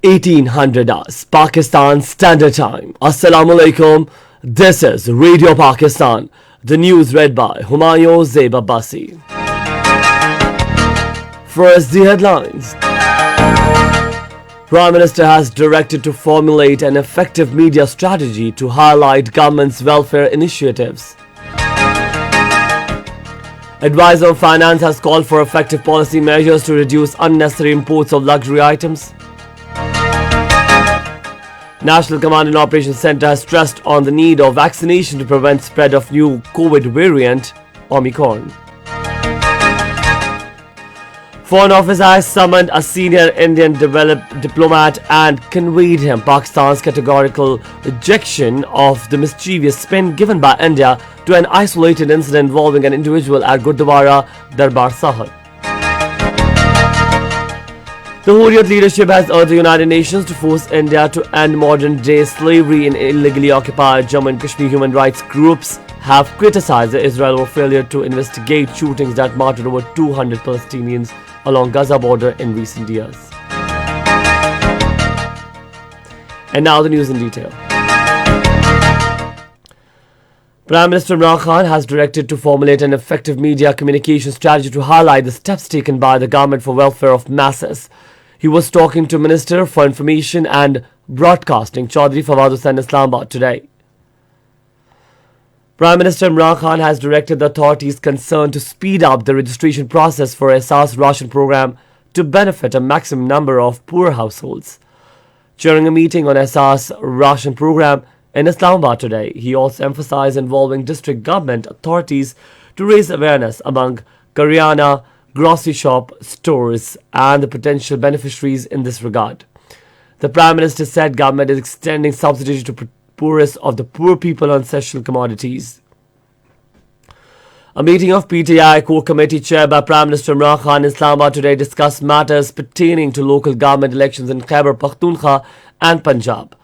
1800 hours, Pakistan Standard Time. Assalamu alaikum. This is Radio Pakistan. The news read by Humayun Zeba Basi. First, the headlines. Prime Minister has directed to formulate an effective media strategy to highlight government's welfare initiatives. Advisor on Finance has called for effective policy measures to reduce unnecessary imports of luxury items. National Command and Operations Centre has stressed on the need of vaccination to prevent spread of new COVID variant, Omicron. Foreign Office has summoned a senior Indian diplomat and conveyed him Pakistan's categorical rejection of the mischievous spin given by India to an isolated incident involving an individual at Gurdwara Darbar Sahib. The Hurriyat leadership has urged the United Nations to force India to end modern-day slavery in illegally occupied Jammu and Kashmir. Human rights groups have criticized Israel's failure to investigate shootings that martyred over 200 Palestinians along Gaza border in recent years. And now the news in detail. Prime Minister Imran Khan has directed to formulate an effective media communication strategy to highlight the steps taken by the government for welfare of masses. He was talking to Minister for Information and Broadcasting Chaudhry Fawad Hussain Islamabad today. Prime Minister Imran Khan has directed the authorities concerned to speed up the registration process for Ehsaas ration program to benefit a maximum number of poor households. During a meeting on Ehsaas ration program in Islamabad today, he also emphasized involving district government authorities to raise awareness among Karyana, grocery shop stores and the potential beneficiaries in this regard. The Prime Minister said government is extending subsidies to poorest of the poor people on essential commodities. A meeting of PTI Core Committee chaired by Prime Minister Imran Khan in Islamabad today discussed matters pertaining to local government elections in Khyber Pakhtunkhwa and Punjab.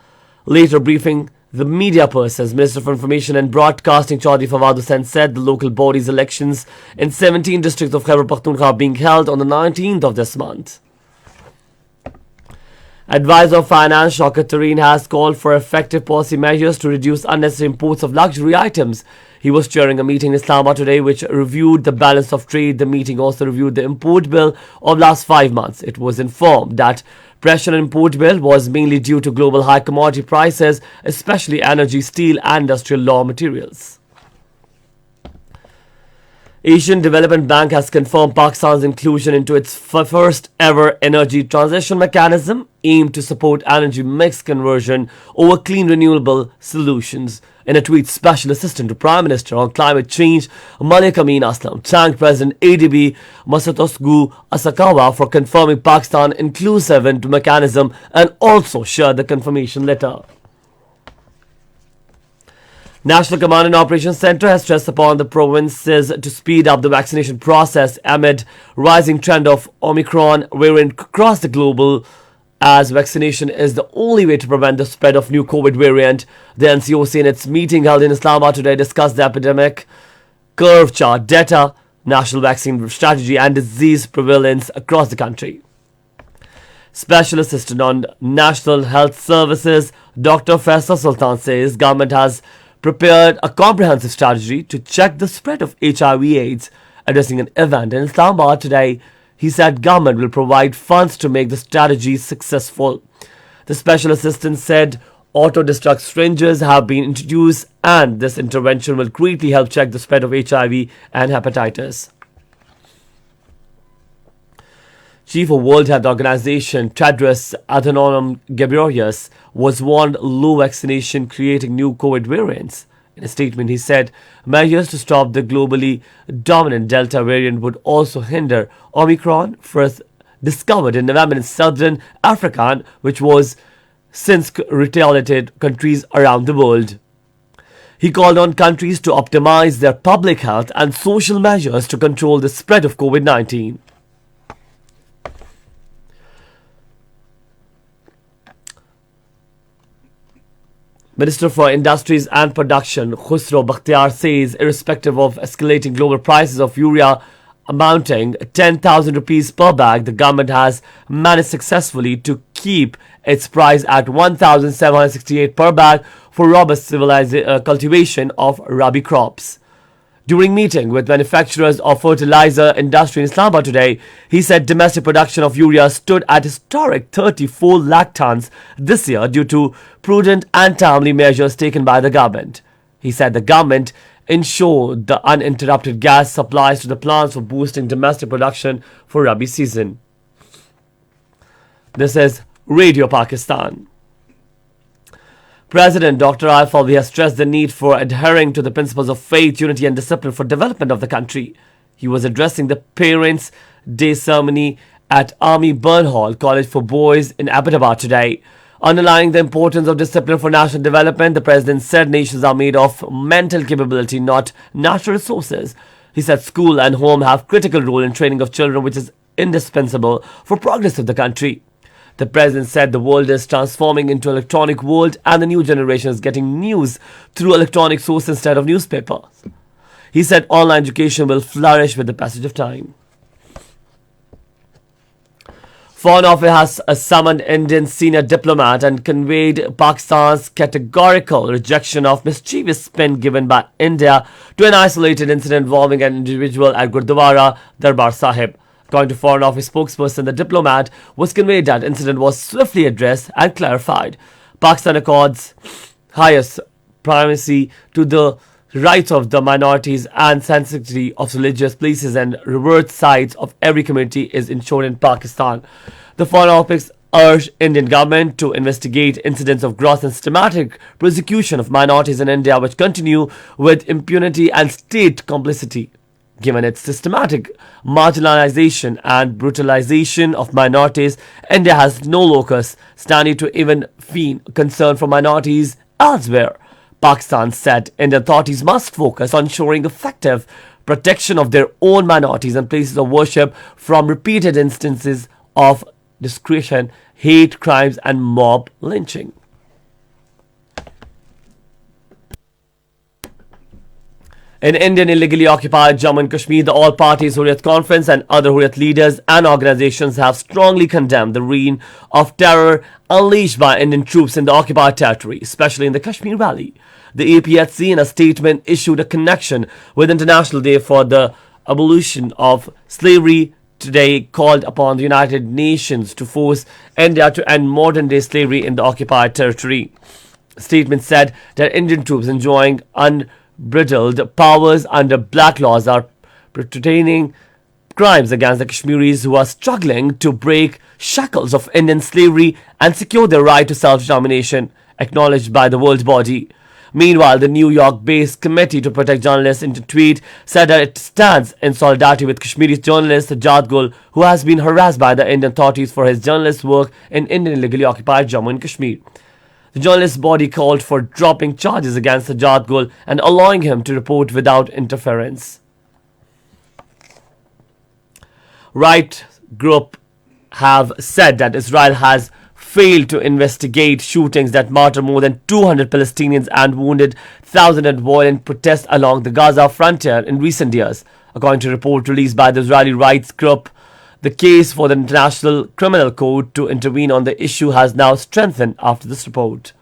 Later briefing the media persons, Minister for Information and Broadcasting Chaudhry Fawad Hussain said the local body's elections in 17 districts of Khyber Pakhtunkhwa are being held on the 19th of this month. Advisor of Finance Shaukat Tareen has called for effective policy measures to reduce unnecessary imports of luxury items. He was chairing a meeting in Islamabad today which reviewed the balance of trade. The meeting also reviewed the import bill of last 5 months. It was informed that pressure on import bill was mainly due to global high commodity prices, especially energy, steel and industrial raw materials. Asian Development Bank has confirmed Pakistan's inclusion into its first ever energy transition mechanism aimed to support energy mix conversion over clean renewable solutions. In a tweet, Special Assistant to Prime Minister on Climate Change Malik Amin Aslam thanked President ADB Masatosgu Asakawa for confirming Pakistan inclusive into mechanism and also shared the confirmation letter. National Command and Operations Centre has stressed upon the provinces to speed up the vaccination process amid rising trend of Omicron variant across the globe, as vaccination is the only way to prevent the spread of new COVID variant. The NCOC in its meeting held in Islamabad today discussed the epidemic curve chart data, national vaccine strategy and disease prevalence across the country. Special Assistant on National Health Services Dr. Faisal Sultan says government has prepared a comprehensive strategy to check the spread of HIV/AIDS. Addressing an event in Islamabad today, he said government will provide funds to make the strategy successful. The Special Assistant said auto-destruct syringes have been introduced and this intervention will greatly help check the spread of HIV and hepatitis. Chief of World Health Organization Tedros Adhanom Ghebreyesus was warned low vaccination creating new COVID variants. In a statement, he said measures to stop the globally dominant Delta variant would also hinder Omicron, first discovered in November in southern Africa, which was since retaliated countries around the world. He called on countries to optimize their public health and social measures to control the spread of COVID-19. Minister for Industries and Production Khusro Bakhtiar says irrespective of escalating global prices of urea, amounting 10,000 rupees per bag, the government has managed successfully to keep its price at 1,768 per bag for robust cultivation of rabi crops. During meeting with manufacturers of fertilizer industry in Islamabad today, he said domestic production of urea stood at historic 34 lakh tons this year due to prudent and timely measures taken by the government. He said the government ensured the uninterrupted gas supplies to the plants for boosting domestic production for Rabi season. This is Radio Pakistan. President Dr. Arif Alvi has stressed the need for adhering to the principles of faith, unity and discipline for development of the country. He was addressing the Parents' Day ceremony at Army Burnhall College for Boys in Abbottabad today. Underlining the importance of discipline for national development, the president said nations are made of mental capability, not natural resources. He said school and home have critical role in training of children, which is indispensable for progress of the country. The president said the world is transforming into an electronic world and the new generation is getting news through electronic sources instead of newspapers. He said online education will flourish with the passage of time. Foreign Office has summoned Indian senior diplomat and conveyed Pakistan's categorical rejection of mischievous spin given by India to an isolated incident involving an individual at Gurdwara Darbar Sahib. According to Foreign Office spokesperson, the diplomat was conveyed that incident was swiftly addressed and clarified. Pakistan accords highest primacy to the rights of the minorities and sanctity of religious places and revered sites of every community is ensured in Pakistan. The Foreign Office urged Indian government to investigate incidents of gross and systematic persecution of minorities in India which continue with impunity and state complicity. Given its systematic marginalization and brutalization of minorities, India has no locus standing to even feign concern for minorities elsewhere. Pakistan said Indian authorities must focus on ensuring effective protection of their own minorities and places of worship from repeated instances of discrimination, hate crimes and mob lynching. In Indian illegally occupied Jammu and Kashmir, the All Parties Hurriyat Conference and other Hurriyat leaders and organizations have strongly condemned the reign of terror unleashed by Indian troops in the occupied territory, especially in the Kashmir Valley. The APHC in a statement issued a connection with International Day for the Abolition of Slavery today called upon the United Nations to force India to end modern-day slavery in the occupied territory. The statement said that Indian troops enjoying unbridled powers under black laws are perpetrating crimes against the Kashmiris who are struggling to break shackles of Indian slavery and secure their right to self-determination, acknowledged by the world body. Meanwhile, the New York-based Committee to Protect Journalists in a tweet said that it stands in solidarity with Kashmiri journalist Sajjad Gul, who has been harassed by the Indian authorities for his journalist work in Indian illegally occupied Jammu and Kashmir. The journalist's body called for dropping charges against Sajjad Gul and allowing him to report without interference. Right group have said that Israel has failed to investigate shootings that martyred more than 200 Palestinians and wounded thousands in violent protests along the Gaza frontier in recent years. According to a report released by the Israeli rights group, the case for the International Criminal Court to intervene on the issue has now strengthened after this report.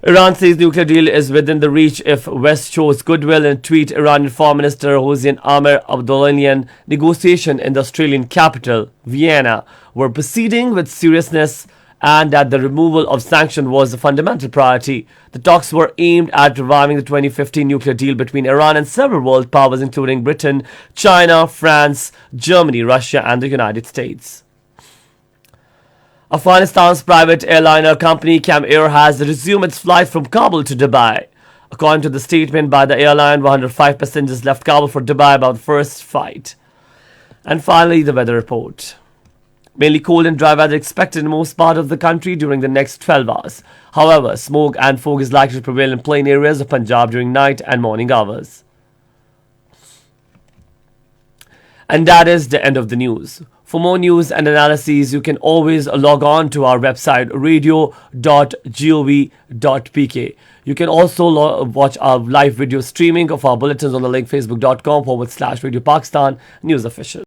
Iran says nuclear deal is within the reach if West shows goodwill. In a tweet, Iranian Foreign Minister Hossein Amir-Abdollahian negotiations in the Australian capital, Vienna, were proceeding with seriousness and that the removal of sanctions was a fundamental priority. The talks were aimed at reviving the 2015 nuclear deal between Iran and several world powers including Britain, China, France, Germany, Russia and the United States. Afghanistan's private airliner company Cam Air has resumed its flight from Kabul to Dubai. According to the statement by the airline, 105 passengers left Kabul for Dubai about the first flight. And finally, the weather report. Mainly cold and dry weather expected in most part of the country during the next 12 hours. However, smoke and fog is likely to prevail in plain areas of Punjab during night and morning hours. And that is the end of the news. For more news and analyses, you can always log on to our website radio.gov.pk. You can also watch our live video streaming of our bulletins on the link facebook.com/Radio Pakistan News Official.